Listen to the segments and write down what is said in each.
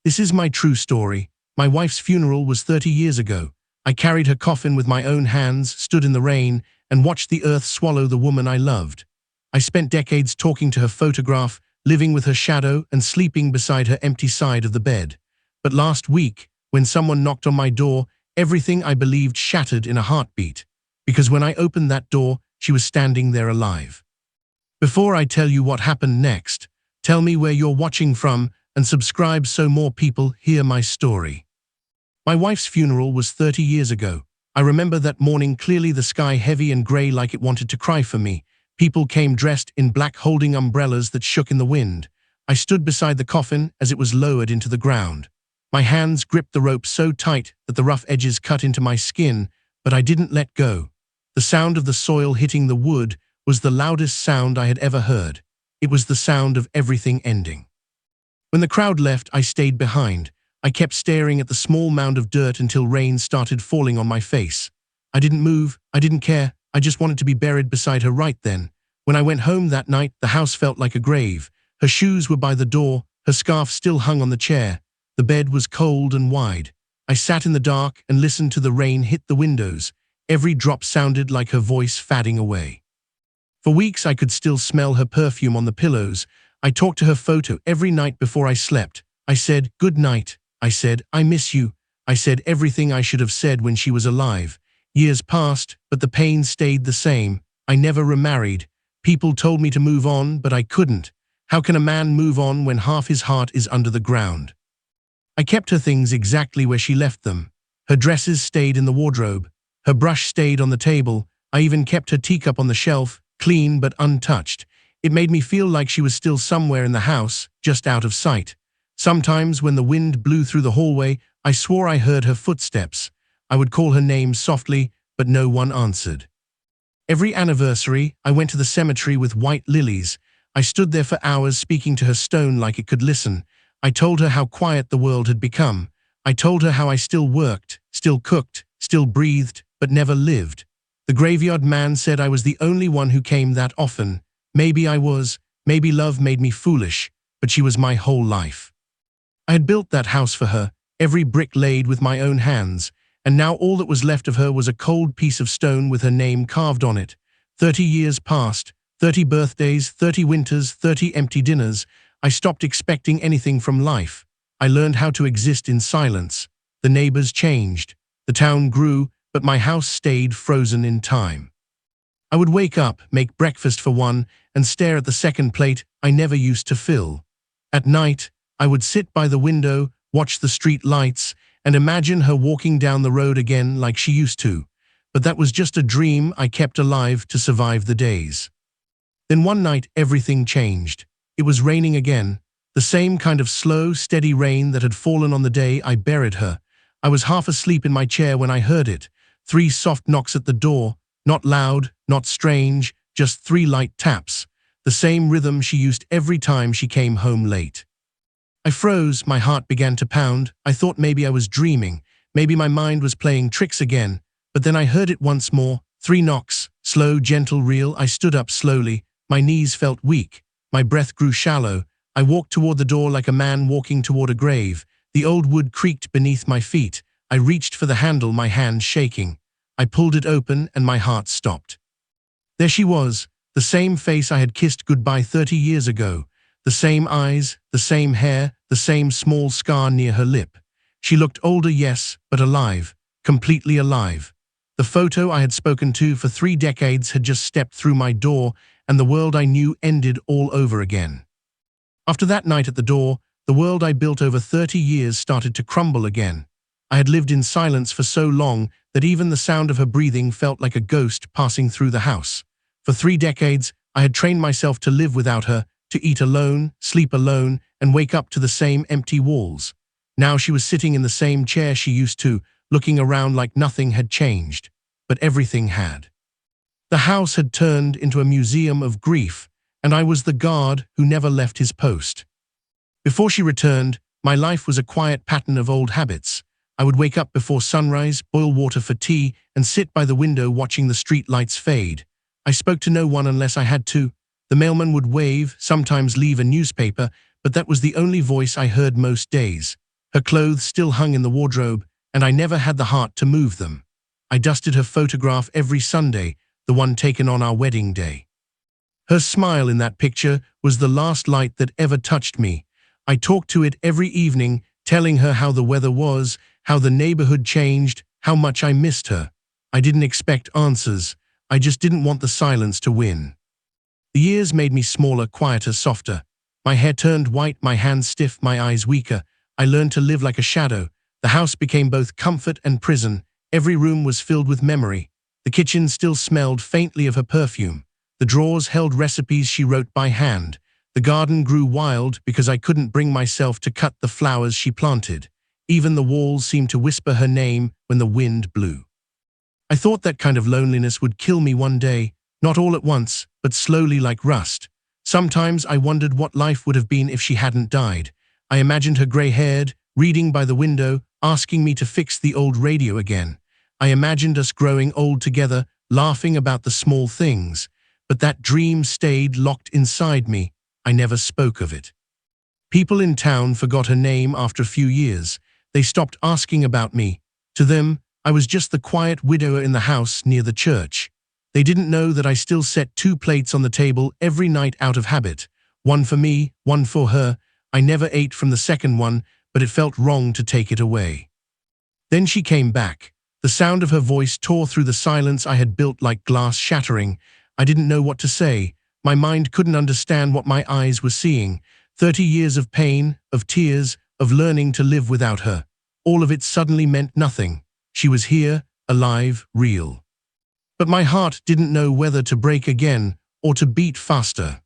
This is my true story. My wife's funeral was 30 years ago. I carried her coffin with my own hands, stood in the rain, and watched the earth swallow the woman I loved. I spent decades talking to her photograph, living with her shadow, and sleeping beside her empty side of the bed. But last week, when someone knocked on my door, everything I believed shattered in a heartbeat. Because when I opened that door, she was standing there alive. Before I tell you what happened next, tell me where you're watching from and subscribe so more people hear my story. My wife's funeral was 30 years ago. I remember that morning clearly, the sky heavy and grey like it wanted to cry for me. People came dressed in black, holding umbrellas that shook in the wind. I stood beside the coffin as it was lowered into the ground. My hands gripped the rope so tight that the rough edges cut into my skin, but I didn't let go. The sound of the soil hitting the wood was the loudest sound I had ever heard. It was the sound of everything ending. When the crowd left, I stayed behind. I kept staring at the small mound of dirt until rain started falling on my face. I didn't move, I didn't care, I just wanted to be buried beside her right then. When I went home that night, the house felt like a grave. Her shoes were by the door, her scarf still hung on the chair. The bed was cold and wide. I sat in the dark and listened to the rain hit the windows. Every drop sounded like her voice fading away. For weeks I could still smell her perfume on the pillows. I talked to her photo every night before I slept. I said, "Good night." I said, "I miss you." I said everything I should have said when she was alive. Years passed, but the pain stayed the same. I never remarried. People told me to move on, but I couldn't. How can a man move on when half his heart is under the ground? I kept her things exactly where she left them. Her dresses stayed in the wardrobe. Her brush stayed on the table. I even kept her teacup on the shelf, clean but untouched. It made me feel like she was still somewhere in the house, just out of sight. Sometimes when the wind blew through the hallway, I swore I heard her footsteps. I would call her name softly, but no one answered. Every anniversary, I went to the cemetery with white lilies. I stood there for hours speaking to her stone like it could listen. I told her how quiet the world had become. I told her how I still worked, still cooked, still breathed, but never lived. The graveyard man said I was the only one who came that often. Maybe I was, maybe love made me foolish, but she was my whole life. I had built that house for her, every brick laid with my own hands, and now all that was left of her was a cold piece of stone with her name carved on it. 30 years passed, 30 birthdays, 30 winters, 30 empty dinners. I stopped expecting anything from life. I learned how to exist in silence. The neighbors changed. The town grew, but my house stayed frozen in time. I would wake up, make breakfast for one, and stare at the second plate I never used to fill. At night, I would sit by the window, watch the street lights, and imagine her walking down the road again like she used to. But that was just a dream I kept alive to survive the days. Then one night, everything changed. It was raining again, the same kind of slow, steady rain that had fallen on the day I buried her. I was half asleep in my chair when I heard it. 3 soft knocks at the door, not loud, not strange, just 3 light taps, the same rhythm she used every time she came home late. I froze, my heart began to pound. I thought maybe I was dreaming, maybe my mind was playing tricks again, but then I heard it once more, 3 knocks, slow, gentle, real. I stood up slowly, my knees felt weak, my breath grew shallow. I walked toward the door like a man walking toward a grave. The old wood creaked beneath my feet. I reached for the handle, my hand shaking. I pulled it open and my heart stopped. There she was, the same face I had kissed goodbye 30 years ago. The same eyes, the same hair, the same small scar near her lip. She looked older, yes, but alive, completely alive. The photo I had spoken to for 3 decades had just stepped through my door, and the world I knew ended all over again. After that night at the door, the world I built over 30 years started to crumble again. I had lived in silence for so long that even the sound of her breathing felt like a ghost passing through the house. For 3 decades, I had trained myself to live without her, to eat alone, sleep alone, and wake up to the same empty walls. Now she was sitting in the same chair she used to, looking around like nothing had changed. But everything had. The house had turned into a museum of grief, and I was the guard who never left his post. Before she returned, my life was a quiet pattern of old habits. I would wake up before sunrise, boil water for tea, and sit by the window watching the street lights fade. I spoke to no one unless I had to. The mailman would wave, sometimes leave a newspaper, but that was the only voice I heard most days. Her clothes still hung in the wardrobe, and I never had the heart to move them. I dusted her photograph every Sunday, the one taken on our wedding day. Her smile in that picture was the last light that ever touched me. I talked to it every evening, telling her how the weather was, how the neighborhood changed, how much I missed her. I didn't expect answers. I just didn't want the silence to win. The years made me smaller, quieter, softer. My hair turned white, my hands stiff, my eyes weaker. I learned to live like a shadow. The house became both comfort and prison. Every room was filled with memory. The kitchen still smelled faintly of her perfume. The drawers held recipes she wrote by hand. The garden grew wild because I couldn't bring myself to cut the flowers she planted. Even the walls seemed to whisper her name when the wind blew. I thought that kind of loneliness would kill me one day, not all at once, but slowly like rust. Sometimes I wondered what life would have been if she hadn't died. I imagined her gray-haired, reading by the window, asking me to fix the old radio again. I imagined us growing old together, laughing about the small things. But that dream stayed locked inside me. I never spoke of it. People in town forgot her name after a few years. They stopped asking about me. To them, I was just the quiet widower in the house near the church. They didn't know that I still set 2 plates on the table every night out of habit. One for me, one for her. I never ate from the second one, but it felt wrong to take it away. Then she came back. The sound of her voice tore through the silence I had built like glass shattering. I didn't know what to say. My mind couldn't understand what my eyes were seeing. 30 years of pain, of tears, of learning to live without her. All of it suddenly meant nothing. She was here, alive, real. But my heart didn't know whether to break again or to beat faster.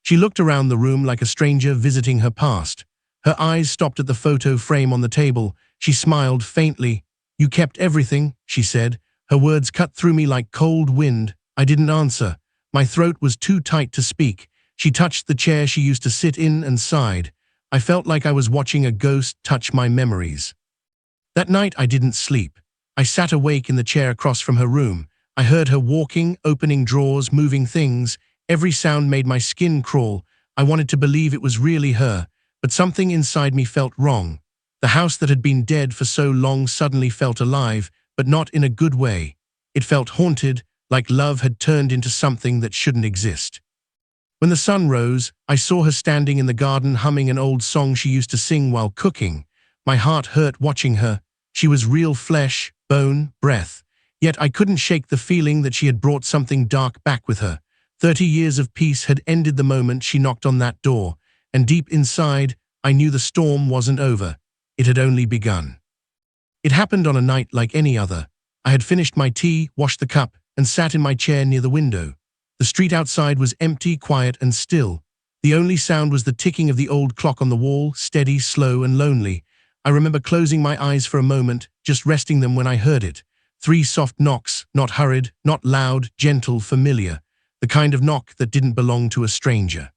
She looked around the room like a stranger visiting her past. Her eyes stopped at the photo frame on the table. She smiled faintly. "You kept everything," she said. Her words cut through me like cold wind. I didn't answer. My throat was too tight to speak. She touched the chair she used to sit in and sighed. I felt like I was watching a ghost touch my memories. That night I didn't sleep. I sat awake in the chair across from her room. I heard her walking, opening drawers, moving things. Every sound made my skin crawl. I wanted to believe it was really her, but something inside me felt wrong. The house that had been dead for so long suddenly felt alive, but not in a good way. It felt haunted, like love had turned into something that shouldn't exist. When the sun rose, I saw her standing in the garden humming an old song she used to sing while cooking. My heart hurt watching her. She was real flesh, bone, breath. Yet I couldn't shake the feeling that she had brought something dark back with her. 30 years of peace had ended the moment she knocked on that door, and deep inside, I knew the storm wasn't over. It had only begun. It happened on a night like any other. I had finished my tea, washed the cup, and sat in my chair near the window. The street outside was empty, quiet, and still. The only sound was the ticking of the old clock on the wall, steady, slow, and lonely. I remember closing my eyes for a moment, just resting them when I heard it. 3 soft knocks, not hurried, not loud, gentle, familiar. The kind of knock that didn't belong to a stranger.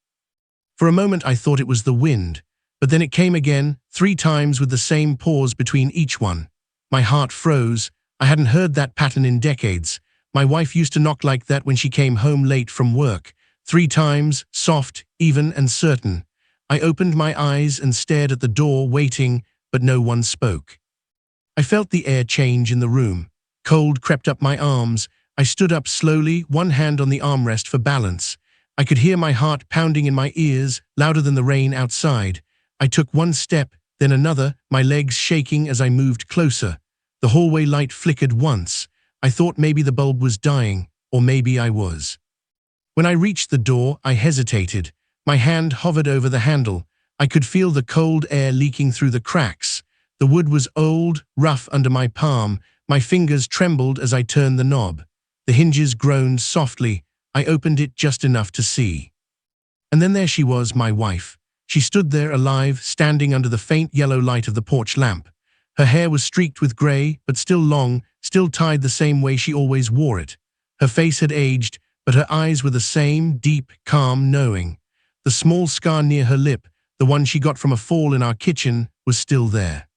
For a moment I thought it was the wind, but then it came again, 3 times with the same pause between each one. My heart froze. I hadn't heard that pattern in decades. My wife used to knock like that when she came home late from work. 3 times, soft, even, and certain. I opened my eyes and stared at the door, waiting, but no one spoke. I felt the air change in the room. Cold crept up my arms. I stood up slowly, one hand on the armrest for balance. I could hear my heart pounding in my ears, louder than the rain outside. I took 1 step, then another, my legs shaking as I moved closer. The hallway light flickered once. I thought maybe the bulb was dying, or maybe I was. When I reached the door, I hesitated. My hand hovered over the handle. I could feel the cold air leaking through the cracks. The wood was old, rough under my palm. My fingers trembled as I turned the knob. The hinges groaned softly. I opened it just enough to see. And then there she was, my wife. She stood there alive, standing under the faint yellow light of the porch lamp. Her hair was streaked with gray, but still long, still tied the same way she always wore it. Her face had aged, but her eyes were the same, deep, calm, knowing. The small scar near her lip, the one she got from a fall in our kitchen, was still there.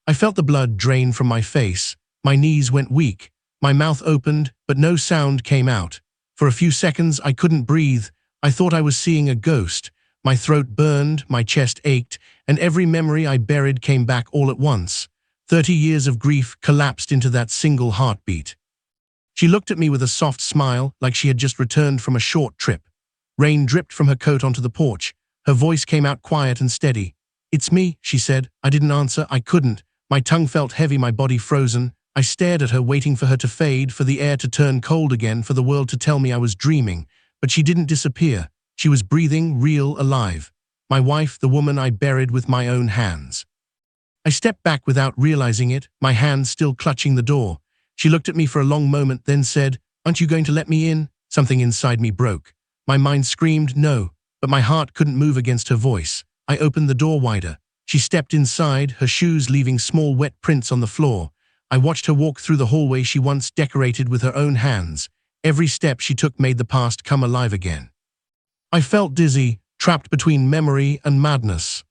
I felt the blood drain from my face. My knees went weak. My mouth opened, but no sound came out. For a few seconds I couldn't breathe. I thought I was seeing a ghost. My throat burned, my chest ached, and every memory I buried came back all at once. 30 years of grief collapsed into that single heartbeat. She looked at me with a soft smile, like she had just returned from a short trip. Rain dripped from her coat onto the porch. Her voice came out quiet and steady. "It's me," she said. I didn't answer. I couldn't. My tongue felt heavy, my body frozen. I stared at her, waiting for her to fade, for the air to turn cold again, for the world to tell me I was dreaming. But she didn't disappear. She was breathing, real, alive. My wife, the woman I buried with my own hands. I stepped back without realizing it, my hands still clutching the door. She looked at me for a long moment, then said, "Aren't you going to let me in?" Something inside me broke. My mind screamed no, but my heart couldn't move against her voice. I opened the door wider. She stepped inside, her shoes leaving small wet prints on the floor. I watched her walk through the hallway she once decorated with her own hands. Every step she took made the past come alive again. I felt dizzy, trapped between memory and madness.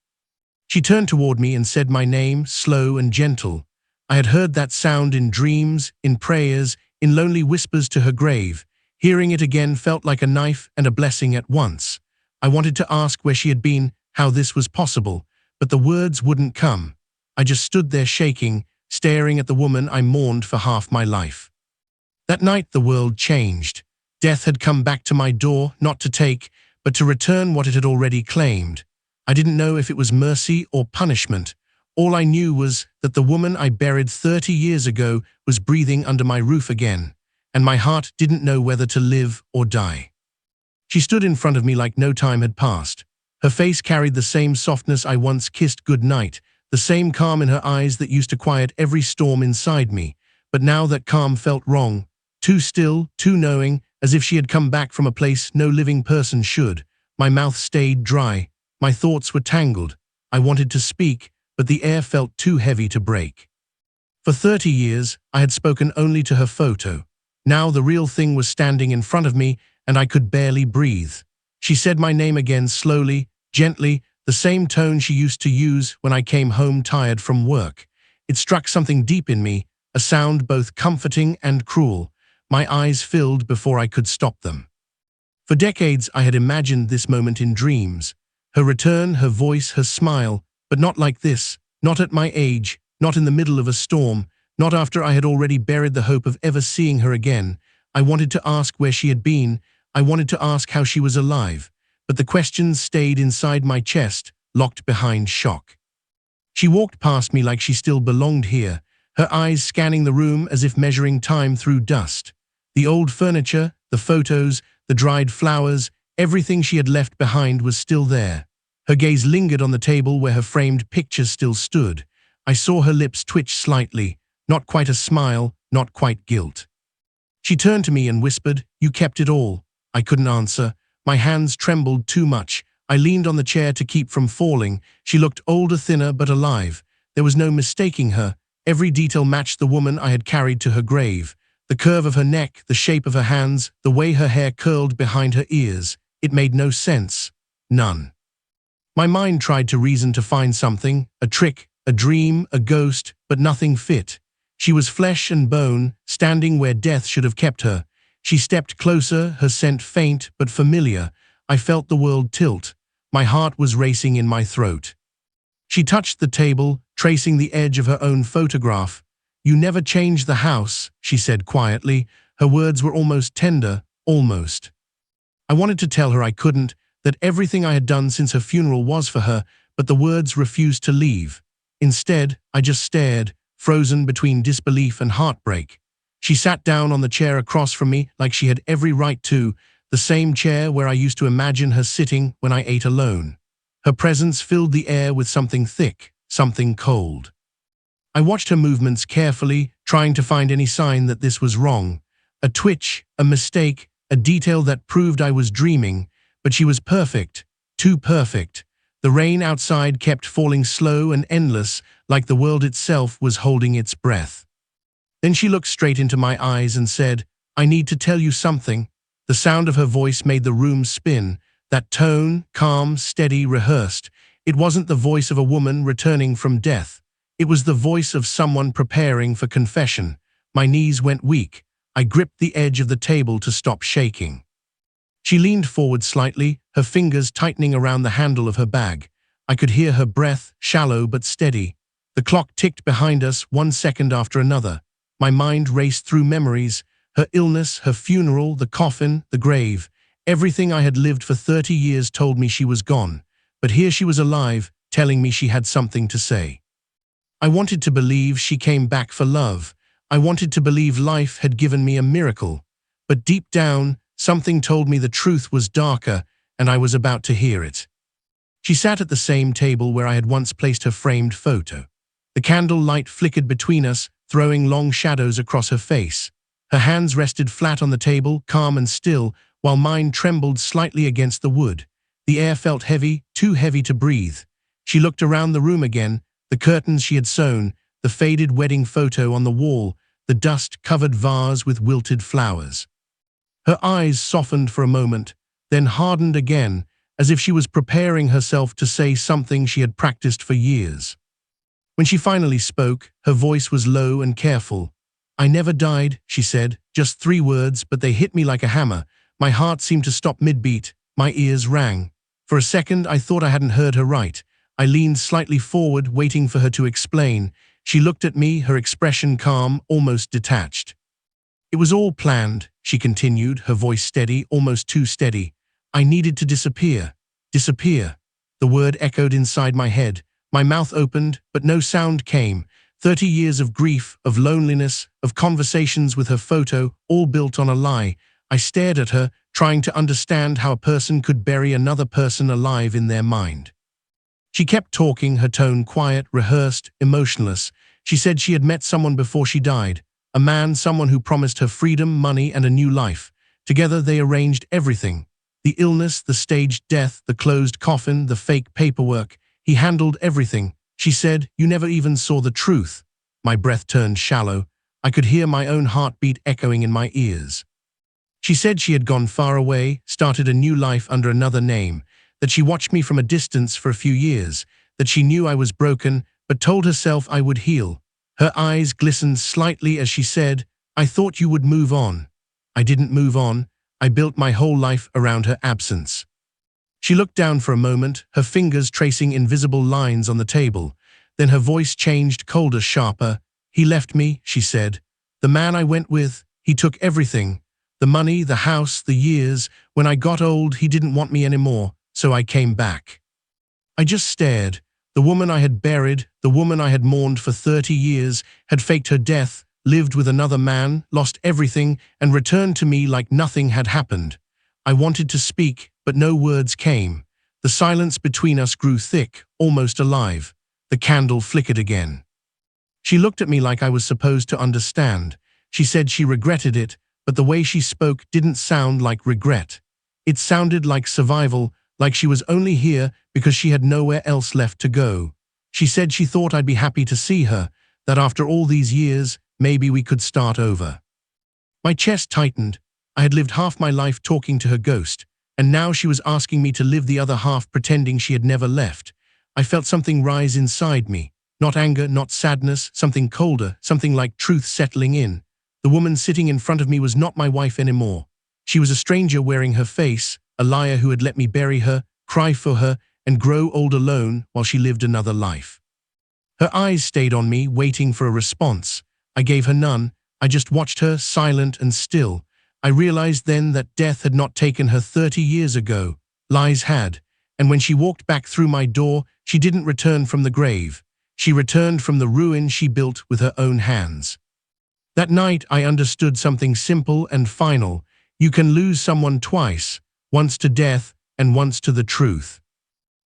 She turned toward me and said my name, slow and gentle. I had heard that sound in dreams, in prayers, in lonely whispers to her grave. Hearing it again felt like a knife and a blessing at once. I wanted to ask where she had been, how this was possible, but the words wouldn't come. I just stood there shaking, staring at the woman I mourned for half my life. That night the world changed. Death had come back to my door, not to take, but to return what it had already claimed. I didn't know if it was mercy or punishment. All I knew was that the woman I buried 30 years ago was breathing under my roof again, and my heart didn't know whether to live or die. She stood in front of me like no time had passed. Her face carried the same softness I once kissed goodnight, the same calm in her eyes that used to quiet every storm inside me. But now that calm felt wrong, too still, too knowing, as if she had come back from a place no living person should. My mouth stayed dry. My thoughts were tangled. I wanted to speak, but the air felt too heavy to break. For 30 years, I had spoken only to her photo. Now the real thing was standing in front of me, and I could barely breathe. She said my name again slowly, gently, the same tone she used to use when I came home tired from work. It struck something deep in me, a sound both comforting and cruel. My eyes filled before I could stop them. For decades I had imagined this moment in dreams. Her return, her voice, her smile, but not like this, not at my age, not in the middle of a storm, not after I had already buried the hope of ever seeing her again. I wanted to ask where she had been. I wanted to ask how she was alive, but the questions stayed inside my chest, locked behind shock. She walked past me like she still belonged here, her eyes scanning the room as if measuring time through dust. The old furniture, the photos, the dried flowers, everything she had left behind was still there. Her gaze lingered on the table where her framed pictures still stood. I saw her lips twitch slightly, not quite a smile, not quite guilt. She turned to me and whispered, "You kept it all." I couldn't answer. My hands trembled too much. I leaned on the chair to keep from falling. She looked older, thinner, but alive. There was no mistaking her. Every detail matched the woman I had carried to her grave. The curve of her neck, the shape of her hands, the way her hair curled behind her ears. It made no sense. None. My mind tried to reason, to find something, a trick, a dream, a ghost, but nothing fit. She was flesh and bone, standing where death should have kept her. She stepped closer, her scent faint but familiar. I felt the world tilt. My heart was racing in my throat. She touched the table, tracing the edge of her own photograph. "You never changed the house," she said quietly. Her words were almost tender, almost. I wanted to tell her I couldn't, that everything I had done since her funeral was for her, but the words refused to leave. Instead, I just stared, frozen between disbelief and heartbreak. She sat down on the chair across from me like she had every right to, the same chair where I used to imagine her sitting when I ate alone. Her presence filled the air with something thick, something cold. I watched her movements carefully, trying to find any sign that this was wrong. A twitch, a mistake, a detail that proved I was dreaming, but she was perfect, too perfect. The rain outside kept falling slow and endless, like the world itself was holding its breath. Then she looked straight into my eyes and said, "I need to tell you something." The sound of her voice made the room spin. That tone, calm, steady, rehearsed. It wasn't the voice of a woman returning from death. It was the voice of someone preparing for confession. My knees went weak. I gripped the edge of the table to stop shaking. She leaned forward slightly, her fingers tightening around the handle of her bag. I could hear her breath, shallow but steady. The clock ticked behind us, 1 second after another. My mind raced through memories, her illness, her funeral, the coffin, the grave. Everything I had lived for 30 years told me she was gone. But here she was alive, telling me she had something to say. I wanted to believe she came back for love. I wanted to believe life had given me a miracle. But deep down, something told me the truth was darker, and I was about to hear it. She sat at the same table where I had once placed her framed photo. The candle light flickered between us, throwing long shadows across her face. Her hands rested flat on the table, calm and still, while mine trembled slightly against the wood. The air felt heavy, too heavy to breathe. She looked around the room again, the curtains she had sewn, the faded wedding photo on the wall, the dust-covered vase with wilted flowers. Her eyes softened for a moment, then hardened again, as if she was preparing herself to say something she had practiced for years. When she finally spoke, her voice was low and careful. "I never died," she said, just 3 words, but they hit me like a hammer. My heart seemed to stop mid-beat, my ears rang. For a second, I thought I hadn't heard her right. I leaned slightly forward, waiting for her to explain. She looked at me, her expression calm, almost detached. "It was all planned," she continued, her voice steady, almost too steady. "I needed to disappear. Disappear." The word echoed inside my head. My mouth opened, but no sound came. 30 years of grief, of loneliness, of conversations with her photo, all built on a lie. I stared at her, trying to understand how a person could bury another person alive in their mind. She kept talking, her tone quiet, rehearsed, emotionless. She said she had met someone before she died. A man, someone who promised her freedom, money, and a new life. Together they arranged everything. The illness, the staged death, the closed coffin, the fake paperwork. He handled everything. She said, "You never even saw the truth." My breath turned shallow. I could hear my own heartbeat echoing in my ears. She said she had gone far away, started a new life under another name, that she watched me from a distance for a few years, that she knew I was broken, but told herself I would heal. Her eyes glistened slightly as she said, "I thought you would move on." I didn't move on. I built my whole life around her absence. She looked down for a moment, her fingers tracing invisible lines on the table. Then her voice changed, colder, sharper. "He left me," she said. "The man I went with, he took everything. The money, the house, the years. When I got old, he didn't want me anymore, so I came back." I just stared. The woman I had buried, the woman I had mourned for 30 years, had faked her death, lived with another man, lost everything, and returned to me like nothing had happened. I wanted to speak, but no words came. The silence between us grew thick, almost alive. The candle flickered again. She looked at me like I was supposed to understand. She said she regretted it, but the way she spoke didn't sound like regret. It sounded like survival, like she was only here because she had nowhere else left to go. She said she thought I'd be happy to see her, that after all these years, maybe we could start over. My chest tightened. I had lived half my life talking to her ghost, and now she was asking me to live the other half pretending she had never left. I felt something rise inside me. Not anger, not sadness, something colder, something like truth settling in. The woman sitting in front of me was not my wife anymore. She was a stranger wearing her face, a liar who had let me bury her, cry for her, and grow old alone while she lived another life. Her eyes stayed on me, waiting for a response. I gave her none. I just watched her, silent and still. I realized then that death had not taken her 30 years ago. Lies had. And when she walked back through my door, she didn't return from the grave. She returned from the ruin she built with her own hands. That night, I understood something simple and final. You can lose someone twice, once to death and once to the truth.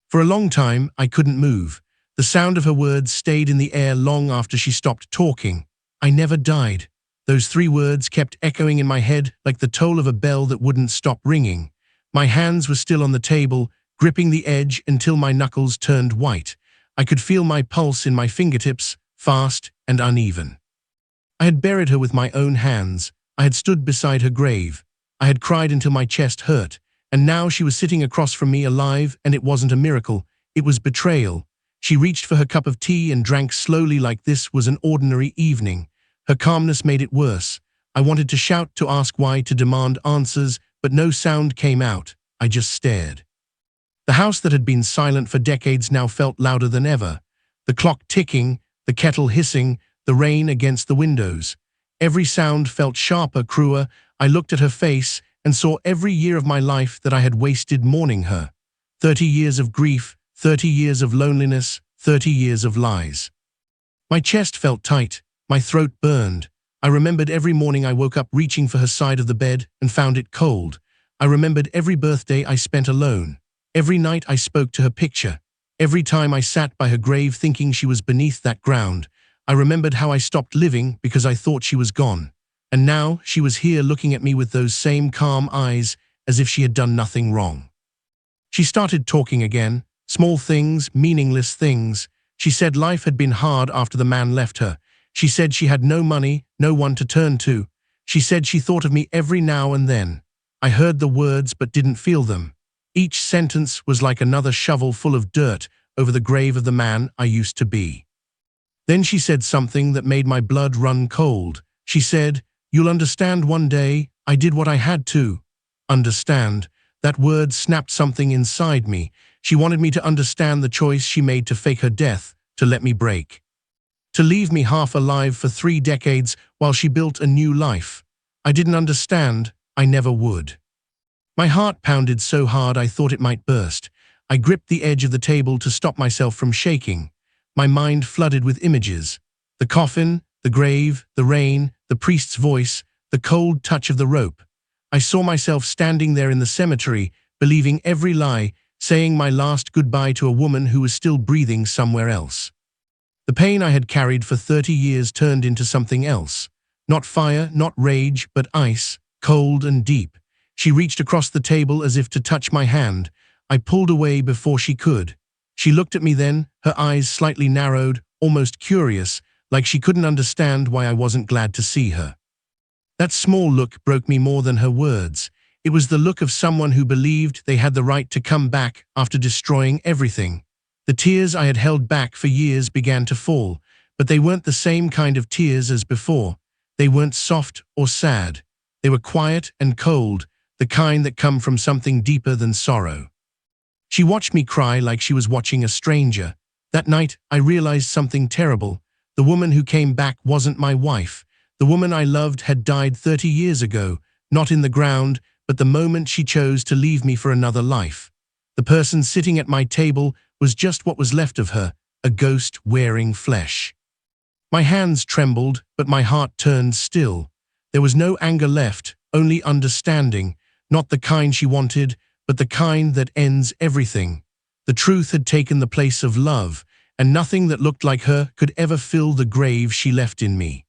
For a long time, I couldn't move. The sound of her words stayed in the air long after she stopped talking. "I never died." Those 3 words kept echoing in my head like the toll of a bell that wouldn't stop ringing. My hands were still on the table, gripping the edge until my knuckles turned white. I could feel my pulse in my fingertips, fast and uneven. I had buried her with my own hands. I had stood beside her grave. I had cried until my chest hurt. And now she was sitting across from me alive, and it wasn't a miracle. It was betrayal. She reached for her cup of tea and drank slowly like this was an ordinary evening. Her calmness made it worse. I wanted to shout, to ask why, to demand answers, but no sound came out. I just stared. The house that had been silent for decades now felt louder than ever. The clock ticking, the kettle hissing, the rain against the windows. Every sound felt sharper, crueler. I looked at her face and saw every year of my life that I had wasted mourning her. 30 years of grief, 30 years of loneliness, 30 years of lies. My chest felt tight, my throat burned. I remembered every morning I woke up reaching for her side of the bed and found it cold. I remembered every birthday I spent alone. Every night I spoke to her picture. Every time I sat by her grave thinking she was beneath that ground. I remembered how I stopped living because I thought she was gone. And now she was here looking at me with those same calm eyes as if she had done nothing wrong. She started talking again, small things, meaningless things. She said life had been hard after the man left her. She said she had no money, no one to turn to. She said she thought of me every now and then. I heard the words but didn't feel them. Each sentence was like another shovel full of dirt over the grave of the man I used to be. Then she said something that made my blood run cold. She said, "You'll understand one day, I did what I had to." Understand. That word snapped something inside me. She wanted me to understand the choice she made to fake her death, to let me break. To leave me half alive for 3 decades while she built a new life. I didn't understand. I never would. My heart pounded so hard I thought it might burst. I gripped the edge of the table to stop myself from shaking. My mind flooded with images. The coffin, the grave, the rain, the priest's voice, the cold touch of the rope. I saw myself standing there in the cemetery, believing every lie, saying my last goodbye to a woman who was still breathing somewhere else. The pain I had carried for 30 years turned into something else. Not fire, not rage, but ice, cold and deep. She reached across the table as if to touch my hand. I pulled away before she could. She looked at me then, her eyes slightly narrowed, almost curious, like she couldn't understand why I wasn't glad to see her. That small look broke me more than her words. It was the look of someone who believed they had the right to come back after destroying everything. The tears I had held back for years began to fall, but they weren't the same kind of tears as before. They weren't soft or sad. They were quiet and cold, the kind that come from something deeper than sorrow. She watched me cry like she was watching a stranger. That night, I realized something terrible. The woman who came back wasn't my wife. The woman I loved had died 30 years ago, not in the ground, but the moment she chose to leave me for another life. The person sitting at my table was just what was left of her, a ghost wearing flesh. My hands trembled, but my heart turned still. There was no anger left, only understanding, not the kind she wanted, but the kind that ends everything. The truth had taken the place of love, and nothing that looked like her could ever fill the grave she left in me.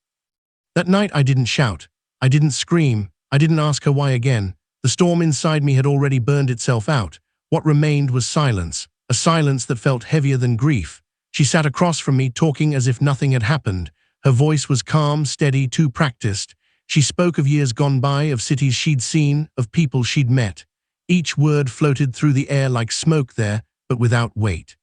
That night I didn't shout, I didn't scream, I didn't ask her why again. The storm inside me had already burned itself out. What remained was silence, a silence that felt heavier than grief. She sat across from me, talking as if nothing had happened. Her voice was calm, steady, too practiced. She spoke of years gone by, of cities she'd seen, of people she'd met. Each word floated through the air like smoke there, but without weight.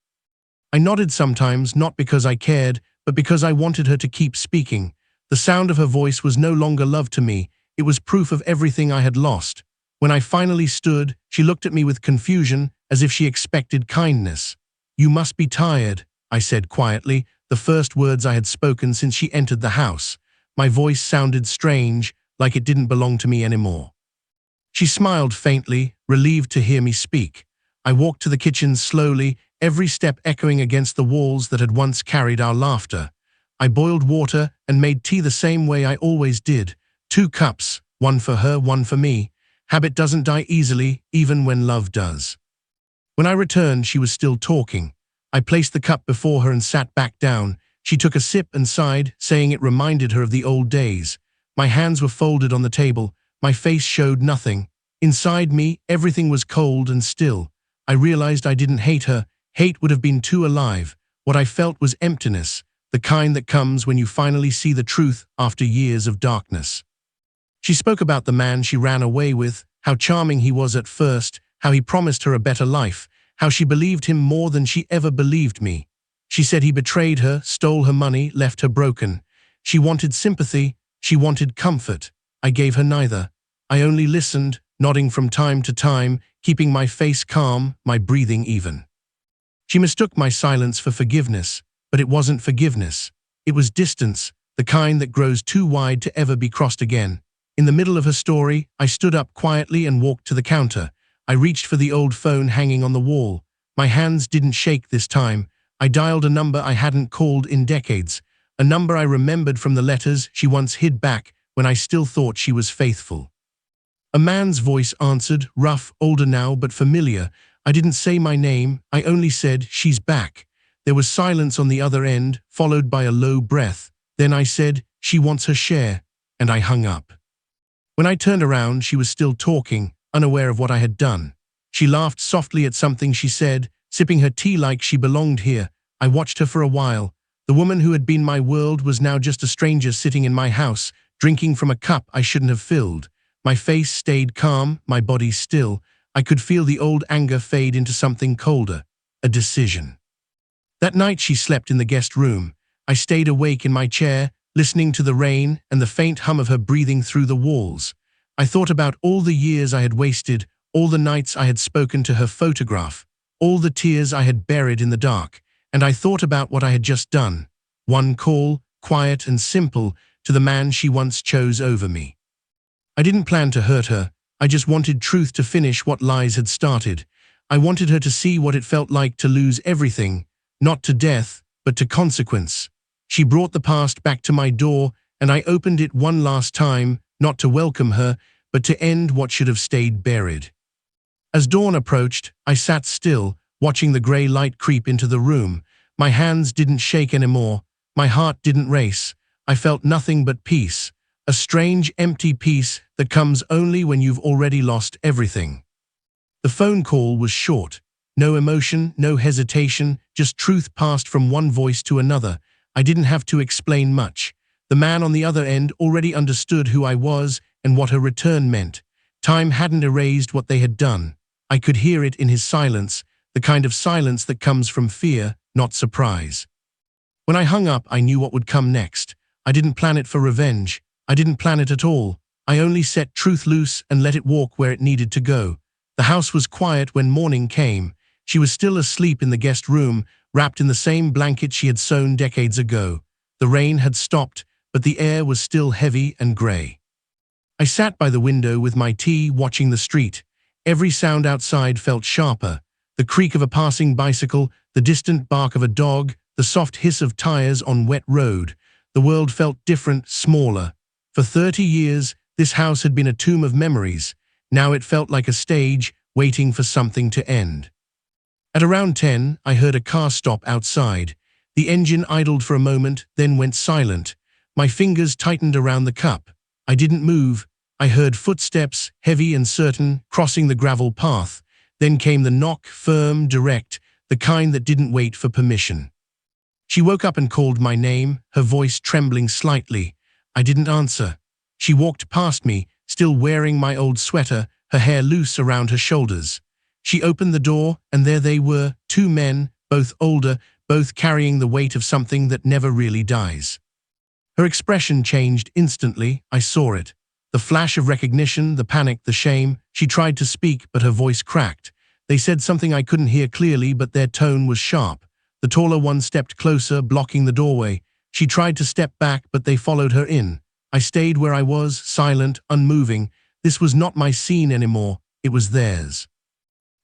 I nodded sometimes, not because I cared, but because I wanted her to keep speaking. The sound of her voice was no longer love to me. It was proof of everything I had lost. When I finally stood, she looked at me with confusion, as if she expected kindness. "You must be tired," I said quietly, the first words I had spoken since she entered the house. My voice sounded strange, like it didn't belong to me anymore. She smiled faintly, relieved to hear me speak. I walked to the kitchen slowly, every step echoing against the walls that had once carried our laughter. I boiled water and made tea the same way I always did. 2 cups, one for her, one for me. Habit doesn't die easily, even when love does. When I returned, she was still talking. I placed the cup before her and sat back down. She took a sip and sighed, saying it reminded her of the old days. My hands were folded on the table. My face showed nothing. Inside me, everything was cold and still. I realized I didn't hate her. Hate would have been too alive. What I felt was emptiness, the kind that comes when you finally see the truth after years of darkness. She spoke about the man she ran away with, how charming he was at first, how he promised her a better life, how she believed him more than she ever believed me. She said he betrayed her, stole her money, left her broken. She wanted sympathy, she wanted comfort. I gave her neither. I only listened, nodding from time to time, keeping my face calm, my breathing even. She mistook my silence for forgiveness, but it wasn't forgiveness. It was distance, the kind that grows too wide to ever be crossed again. In the middle of her story, I stood up quietly and walked to the counter. I reached for the old phone hanging on the wall. My hands didn't shake this time. I dialed a number I hadn't called in decades, a number I remembered from the letters she once hid back when I still thought she was faithful. A man's voice answered, rough, older now, but familiar. I didn't say my name, I only said, she's back. There was silence on the other end, followed by a low breath. Then I said, she wants her share, and I hung up. When I turned around, she was still talking, unaware of what I had done. She laughed softly at something she said, sipping her tea like she belonged here. I watched her for a while. The woman who had been my world was now just a stranger sitting in my house, drinking from a cup I shouldn't have filled. My face stayed calm, my body still. I could feel the old anger fade into something colder, a decision. That night she slept in the guest room. I stayed awake in my chair, listening to the rain and the faint hum of her breathing through the walls. I thought about all the years I had wasted, all the nights I had spoken to her photograph, all the tears I had buried in the dark, and I thought about what I had just done. One call, quiet and simple, to the man she once chose over me. I didn't plan to hurt her. I just wanted truth to finish what lies had started. I wanted her to see what it felt like to lose everything, not to death, but to consequence. She brought the past back to my door, and I opened it one last time, not to welcome her, but to end what should have stayed buried. As dawn approached, I sat still, watching the grey light creep into the room. My hands didn't shake anymore. My heart didn't race. I felt nothing but peace, a strange, empty peace that comes only when you've already lost everything. The phone call was short. No emotion, no hesitation, just truth passed from one voice to another. I didn't have to explain much. The man on the other end already understood who I was and what her return meant. Time hadn't erased what they had done. I could hear it in his silence, the kind of silence that comes from fear, not surprise. When I hung up, I knew what would come next. I didn't plan it for revenge. I didn't plan it at all. I only set truth loose and let it walk where it needed to go. The house was quiet when morning came. She was still asleep in the guest room, wrapped in the same blanket she had sewn decades ago. The rain had stopped, but the air was still heavy and grey. I sat by the window with my tea, watching the street. Every sound outside felt sharper. The creak of a passing bicycle, the distant bark of a dog, the soft hiss of tires on wet road. The world felt different, smaller. For 30 years, this house had been a tomb of memories. Now it felt like a stage, waiting for something to end. At around 10, I heard a car stop outside. The engine idled for a moment, then went silent. My fingers tightened around the cup. I didn't move. I heard footsteps, heavy and certain, crossing the gravel path. Then came the knock, firm, direct, the kind that didn't wait for permission. She woke up and called my name, her voice trembling slightly. I didn't answer. She walked past me, still wearing my old sweater, her hair loose around her shoulders. She opened the door, and there they were, two men, both older, both carrying the weight of something that never really dies. Her expression changed instantly. I saw it. The flash of recognition, the panic, the shame. She tried to speak, but her voice cracked. They said something I couldn't hear clearly, but their tone was sharp. The taller one stepped closer, blocking the doorway. She tried to step back, but they followed her in. I stayed where I was, silent, unmoving. This was not my scene anymore. It was theirs.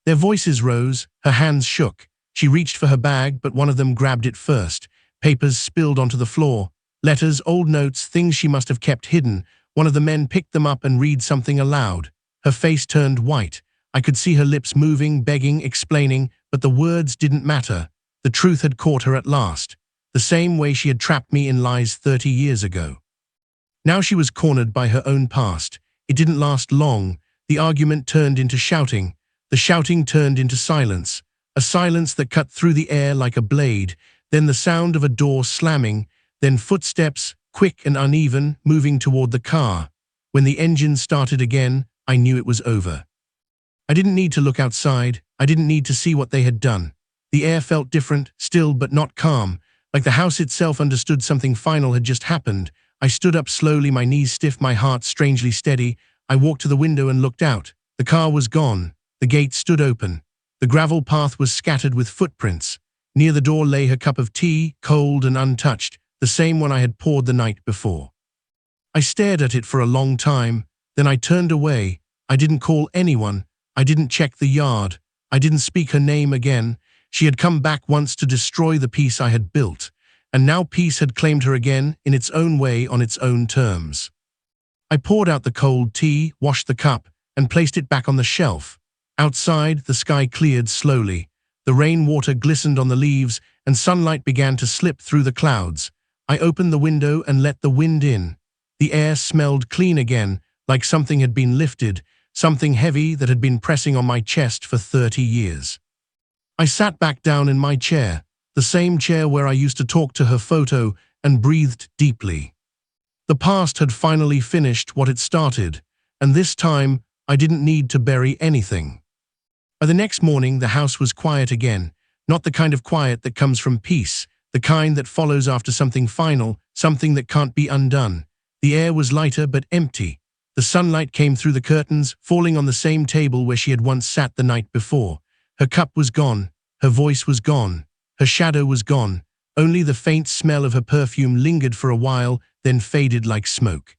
Their voices rose, her hands shook. She reached for her bag, but one of them grabbed it first. Papers spilled onto the floor. Letters, old notes, things she must have kept hidden. One of the men picked them up and read something aloud. Her face turned white. I could see her lips moving, begging, explaining, but the words didn't matter. The truth had caught her at last, the same way she had trapped me in lies 30 years ago. Now she was cornered by her own past. It didn't last long. The argument turned into shouting. The shouting turned into silence, a silence that cut through the air like a blade, then the sound of a door slamming, then footsteps, quick and uneven, moving toward the car. When the engine started again, I knew it was over. I didn't need to look outside. I didn't need to see what they had done. The air felt different, still but not calm, like the house itself understood something final had just happened. I stood up slowly, my knees stiff, my heart strangely steady. I walked to the window and looked out. The car was gone. The gate stood open. The gravel path was scattered with footprints. Near the door lay her cup of tea, cold and untouched, the same one I had poured the night before. I stared at it for a long time, then I turned away. I didn't call anyone. I didn't check the yard. I didn't speak her name again. She had come back once to destroy the peace I had built, and now peace had claimed her again in its own way on its own terms. I poured out the cold tea, washed the cup, and placed it back on the shelf. Outside, the sky cleared slowly. The rainwater glistened on the leaves, and sunlight began to slip through the clouds. I opened the window and let the wind in. The air smelled clean again, like something had been lifted, something heavy that had been pressing on my chest for 30 years. I sat back down in my chair, the same chair where I used to talk to her photo, and breathed deeply. The past had finally finished what it started, and this time I didn't need to bury anything. By the next morning, the house was quiet again, not the kind of quiet that comes from peace, the kind that follows after something final, something that can't be undone. The air was lighter but empty. The sunlight came through the curtains, falling on the same table where she had once sat the night before. Her cup was gone, her voice was gone, her shadow was gone. Only the faint smell of her perfume lingered for a while, then faded like smoke.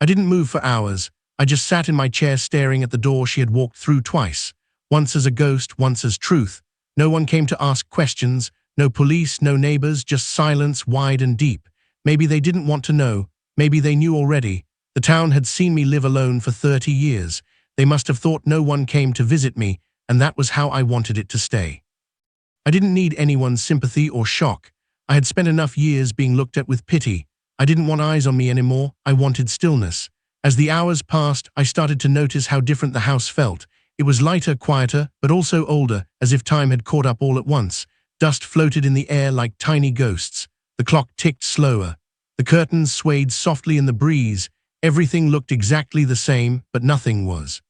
I didn't move for hours. I just sat in my chair staring at the door she had walked through twice, once as a ghost, once as truth. No one came to ask questions, no police, no neighbors, just silence wide and deep. Maybe they didn't want to know, maybe they knew already. The town had seen me live alone for 30 years. They must have thought no one came to visit me, and that was how I wanted it to stay. I didn't need anyone's sympathy or shock. I had spent enough years being looked at with pity. I didn't want eyes on me anymore. I wanted stillness. As the hours passed, I started to notice how different the house felt. It was lighter, quieter, but also older, as if time had caught up all at once. Dust floated in the air like tiny ghosts. The clock ticked slower. The curtains swayed softly in the breeze. Everything looked exactly the same, but nothing was.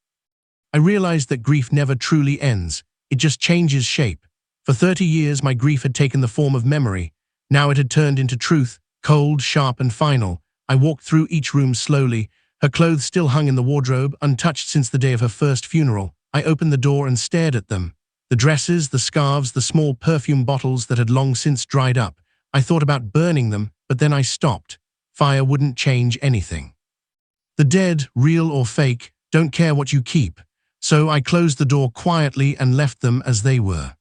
I realized that grief never truly ends. It just changes shape. For 30 years, my grief had taken the form of memory. Now it had turned into truth, cold, sharp, and final. I walked through each room slowly. Her clothes still hung in the wardrobe, untouched since the day of her first funeral. I opened the door and stared at them. The dresses, the scarves, the small perfume bottles that had long since dried up. I thought about burning them, but then I stopped. Fire wouldn't change anything. The dead, real or fake, don't care what you keep. So I closed the door quietly and left them as they were.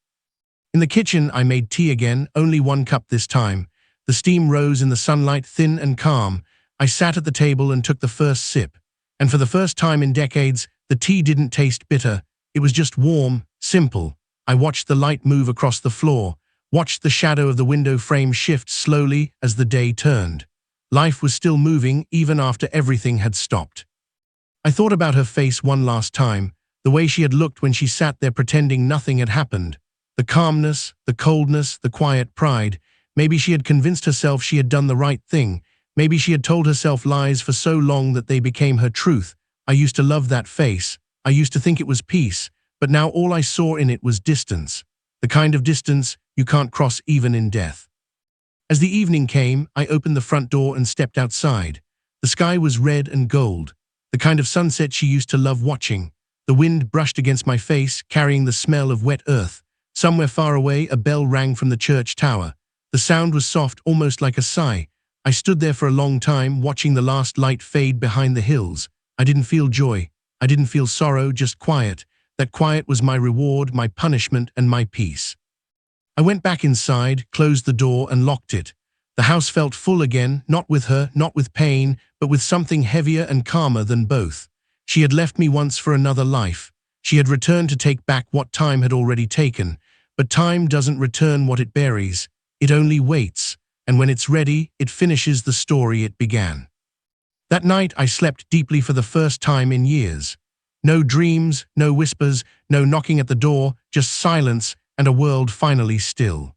In the kitchen, I made tea again, only one cup this time. The steam rose in the sunlight, thin and calm. I sat at the table and took the first sip. And for the first time in decades, the tea didn't taste bitter. It was just warm, simple. I watched the light move across the floor, watched the shadow of the window frame shift slowly as the day turned. Life was still moving even after everything had stopped. I thought about her face one last time, the way she had looked when she sat there pretending nothing had happened. The calmness, the coldness, the quiet pride. Maybe she had convinced herself she had done the right thing. Maybe she had told herself lies for so long that they became her truth. I used to love that face. I used to think it was peace, but now all I saw in it was distance. The kind of distance you can't cross even in death. As the evening came, I opened the front door and stepped outside. The sky was red and gold, the kind of sunset she used to love watching. The wind brushed against my face, carrying the smell of wet earth. Somewhere far away, a bell rang from the church tower. The sound was soft, almost like a sigh. I stood there for a long time, watching the last light fade behind the hills. I didn't feel joy. I didn't feel sorrow, just quiet. That quiet was my reward, my punishment, and my peace. I went back inside, closed the door, and locked it. The house felt full again, not with her, not with pain, but with something heavier and calmer than both. She had left me once for another life. She had returned to take back what time had already taken. But time doesn't return what it buries. It only waits, and when it's ready, it finishes the story it began. That night, I slept deeply for the first time in years. No dreams, no whispers, no knocking at the door, just silence and a world finally still.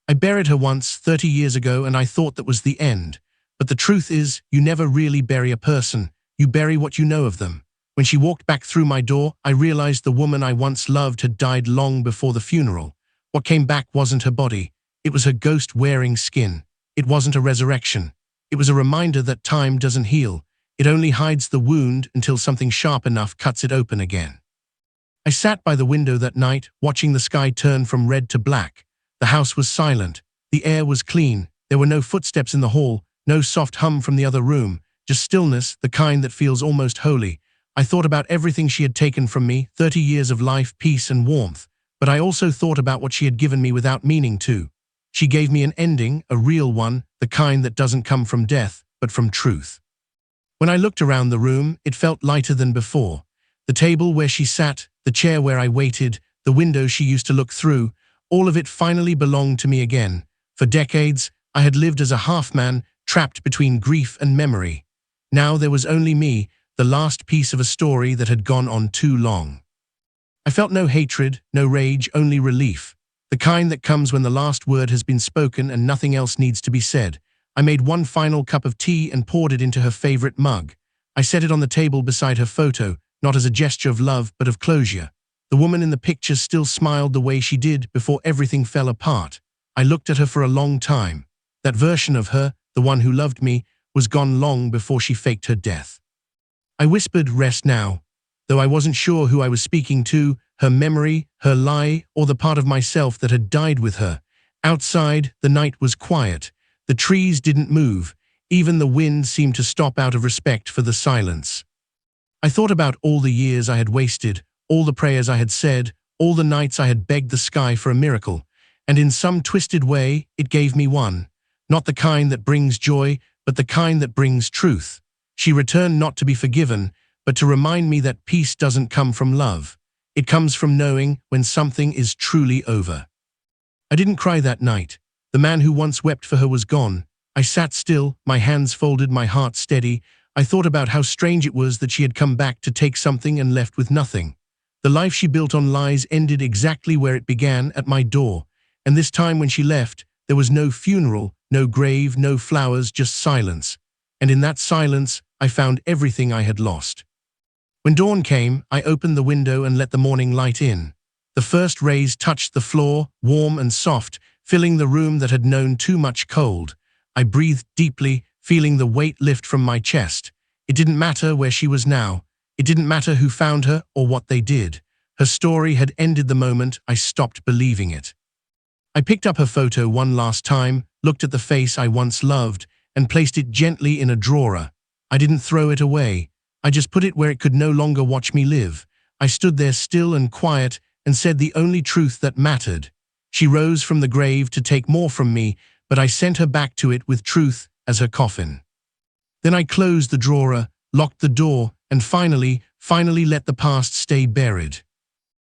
I buried her once, 30 years ago, and I thought that was the end. But the truth is, you never really bury a person. You bury what you know of them. When she walked back through my door, I realized the woman I once loved had died long before the funeral. What came back wasn't her body. It was her ghost wearing skin. It wasn't a resurrection. It was a reminder that time doesn't heal. It only hides the wound until something sharp enough cuts it open again. I sat by the window that night, watching the sky turn from red to black. The house was silent. The air was clean. There were no footsteps in the hall, no soft hum from the other room, just stillness, the kind that feels almost holy. I thought about everything she had taken from me, 30 years of life, peace and warmth. But I also thought about what she had given me without meaning to. She gave me an ending, a real one, the kind that doesn't come from death, but from truth. When I looked around the room, it felt lighter than before. The table where she sat, the chair where I waited, the window she used to look through, all of it finally belonged to me again. For decades, I had lived as a half-man, trapped between grief and memory. Now there was only me, the last piece of a story that had gone on too long. I felt no hatred, no rage, only relief. The kind that comes when the last word has been spoken and nothing else needs to be said. I made one final cup of tea and poured it into her favorite mug. I set it on the table beside her photo, not as a gesture of love, but of closure. The woman in the picture still smiled the way she did before everything fell apart. I looked at her for a long time. That version of her, the one who loved me, was gone long before she faked her death. I whispered, "Rest now," though I wasn't sure who I was speaking to, her memory, her lie, or the part of myself that had died with her. Outside, the night was quiet. The trees didn't move. Even the wind seemed to stop out of respect for the silence. I thought about all the years I had wasted, all the prayers I had said, all the nights I had begged the sky for a miracle, and in some twisted way, it gave me one. Not the kind that brings joy, but the kind that brings truth. She returned not to be forgiven, but to remind me that peace doesn't come from love. It comes from knowing when something is truly over. I didn't cry that night. The man who once wept for her was gone. I sat still, my hands folded, my heart steady. I thought about how strange it was that she had come back to take something and left with nothing. The life she built on lies ended exactly where it began, at my door. And this time when she left, there was no funeral, no grave, no flowers, just silence. And in that silence, I found everything I had lost. When dawn came, I opened the window and let the morning light in. The first rays touched the floor, warm and soft, filling the room that had known too much cold. I breathed deeply, feeling the weight lift from my chest. It didn't matter where she was now. It didn't matter who found her or what they did. Her story had ended the moment I stopped believing it. I picked up her photo one last time, looked at the face I once loved, and placed it gently in a drawer. I didn't throw it away. I just put it where it could no longer watch me live. I stood there still and quiet and said the only truth that mattered. She rose from the grave to take more from me, but I sent her back to it with truth as her coffin. Then I closed the drawer, locked the door, and finally let the past stay buried.